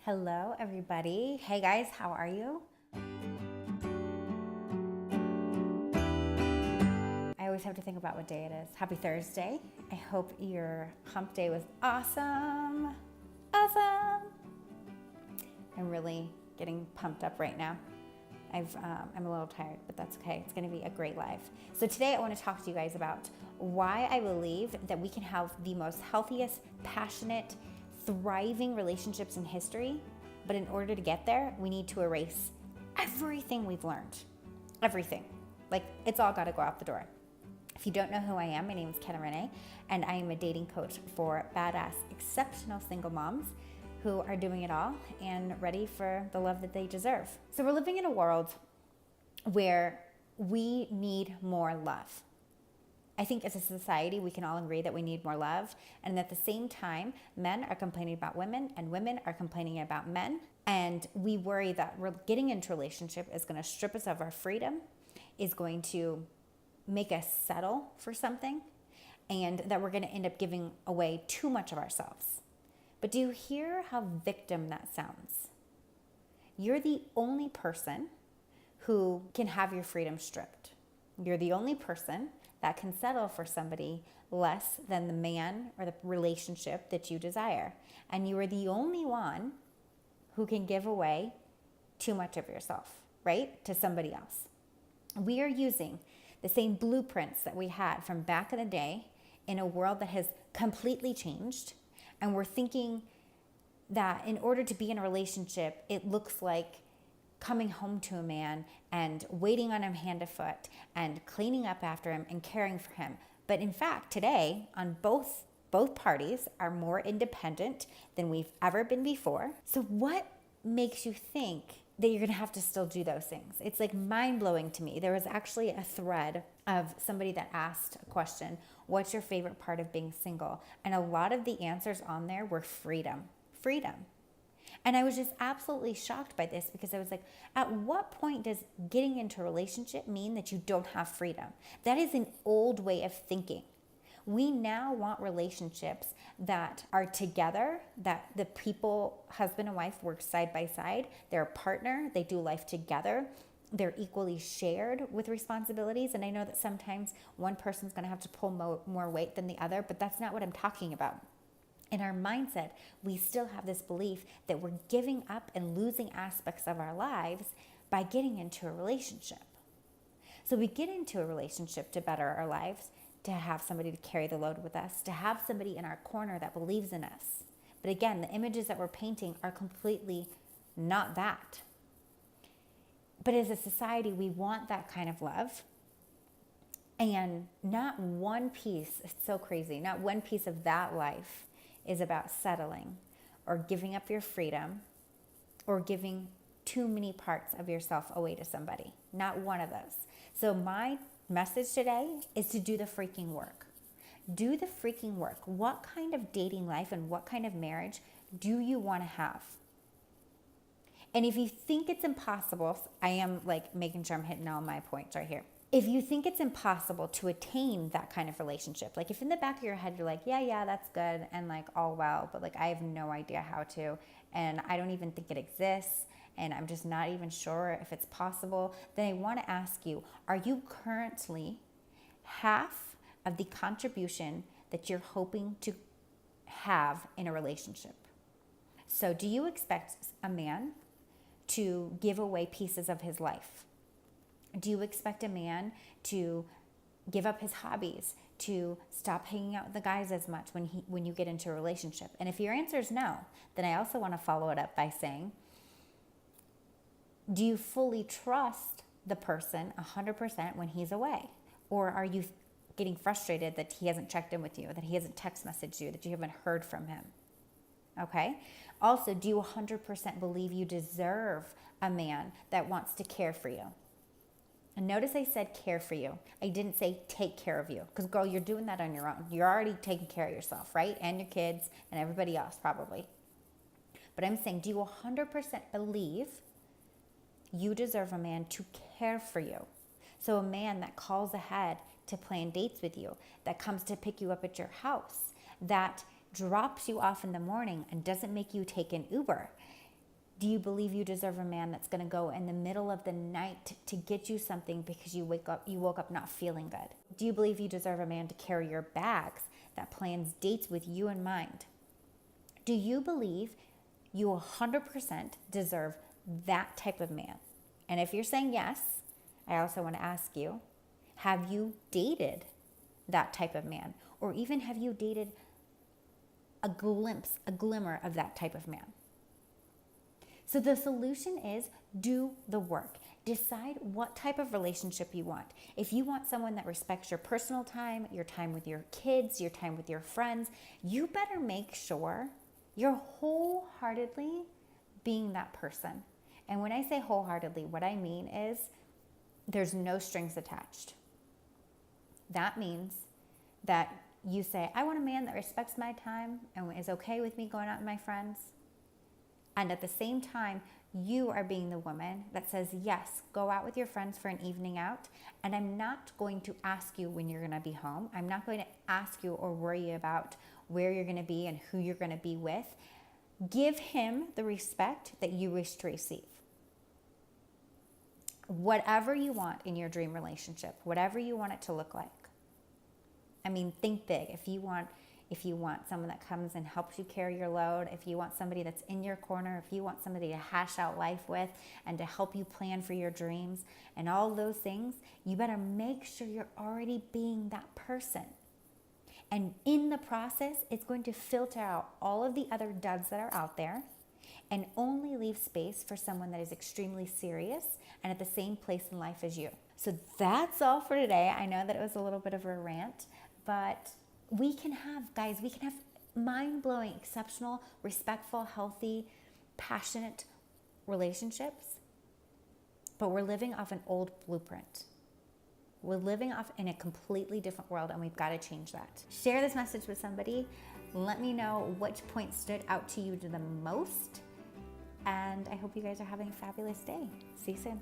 Hello, everybody. Hey, guys, how are you? I always have to think about what day it is. Happy Thursday. I hope your hump day was awesome. Awesome. I'm really getting pumped up right now. I'm a little tired, but that's okay. It's going to be a great life. So today I want to talk to you guys about why I believe that we can have the most healthiest, passionate, thriving relationships in history. But in order to get there, we need to erase everything we've learned. Everything. Like, it's all got to go out the door. If you don't know who I am, my name is Kenna Renee, and I am a dating coach for badass, exceptional single moms who are doing it all and ready for the love that they deserve. So we're living in a world where we need more love. I think as a society, we can all agree that we need more love. And at the same time, men are complaining about women and women are complaining about men. And we worry that we're getting into a relationship is going to strip us of our freedom, is going to make us settle for something, and that we're going to end up giving away too much of ourselves. But do you hear how victim that sounds? You're the only person who can have your freedom stripped. You're the only person that can settle for somebody less than the man or the relationship that you desire. And you are the only one who can give away too much of yourself, right? To somebody else. We are using the same blueprints that we had from back in the day in a world that has completely changed. And we're thinking that in order to be in a relationship, it looks like coming home to a man and waiting on him hand to foot and cleaning up after him and caring for him. But in fact, today, on both parties are more independent than we've ever been before. So what makes you think that you're going to have to still do those things? It's like mind-blowing to me. There was actually a thread of somebody that asked a question, what's your favorite part of being single? And a lot of the answers on there were freedom. And I was just absolutely shocked by this because I was like, at what point does getting into a relationship mean that you don't have freedom? That is an old way of thinking. We now want relationships that are together, that the people, husband and wife, work side by side. They're a partner. They do life together. They're equally shared with responsibilities. And I know that sometimes one person's going to have to pull more weight than the other, but that's not what I'm talking about. In our mindset, we still have this belief that we're giving up and losing aspects of our lives by getting into a relationship. So we get into a relationship to better our lives, to have somebody to carry the load with us, to have somebody in our corner that believes in us. But again, the images that we're painting are completely not that. But as a society, we want that kind of love. And not one piece, it's so crazy, not one piece of that life is about settling or giving up your freedom or giving too many parts of yourself away to somebody. Not one of those. So my message today is to do the freaking work. Do the freaking work. What kind of dating life and what kind of marriage do you want to have? And if you think it's impossible, I am like making sure I'm hitting all my points right here. If you think it's impossible to attain that kind of relationship, like if in the back of your head you're like, yeah, that's good and like all well, but like I have no idea how to, and I don't even think it exists, and I'm just not even sure if it's possible, then I want to ask you, are you currently half of the contribution that you're hoping to have in a relationship? So do you expect a man to give away pieces of his life? Do you expect a man to give up his hobbies, to stop hanging out with the guys as much when you get into a relationship? And if your answer is no, then I also want to follow it up by saying, do you fully trust the person 100% when he's away? Or are you getting frustrated that he hasn't checked in with you, that he hasn't text messaged you, that you haven't heard from him? Okay? Also, do you 100% believe you deserve a man that wants to care for you? And notice I said care for you. I didn't say take care of you. Because girl, you're doing that on your own. You're already taking care of yourself, right? And your kids and everybody else probably. But I'm saying, do you 100% believe you deserve a man to care for you? So a man that calls ahead to plan dates with you, that comes to pick you up at your house, that drops you off in the morning and doesn't make you take an Uber, Do you believe you deserve a man that's going to go in the middle of the night to get you something because you woke up not feeling good? Do you believe you deserve a man to carry your bags, that plans dates with you in mind? Do you believe you 100% deserve that type of man? And if you're saying yes, I also want to ask you, have you dated that type of man? Or even have you dated a glimpse, a glimmer of that type of man? So the solution is do the work. Decide what type of relationship you want. If you want someone that respects your personal time with your kids, your time with your friends, you better make sure you're wholeheartedly being that person. And when I say wholeheartedly, what I mean is there's no strings attached. That means that you say, I want a man that respects my time and is okay with me going out with my friends. And at the same time, you are being the woman that says, yes, go out with your friends for an evening out. And I'm not going to ask you when you're going to be home. I'm not going to ask you or worry about where you're going to be and who you're going to be with. Give him the respect that you wish to receive. Whatever you want in your dream relationship, whatever you want it to look like. I mean, think big. If you want someone that comes and helps you carry your load, if you want somebody that's in your corner, if you want somebody to hash out life with and to help you plan for your dreams and all those things, you better make sure you're already being that person. And in the process, it's going to filter out all of the other duds that are out there and only leave space for someone that is extremely serious and at the same place in life as you. So that's all for today. I know that it was a little bit of a rant, but we can have mind-blowing, exceptional, respectful, healthy, passionate relationships, but we're living off an old blueprint. We're living off in a completely different world, and we've got to change that. Share this message with somebody. Let me know which point stood out to you the most, and I hope you guys are having a fabulous day. See you soon.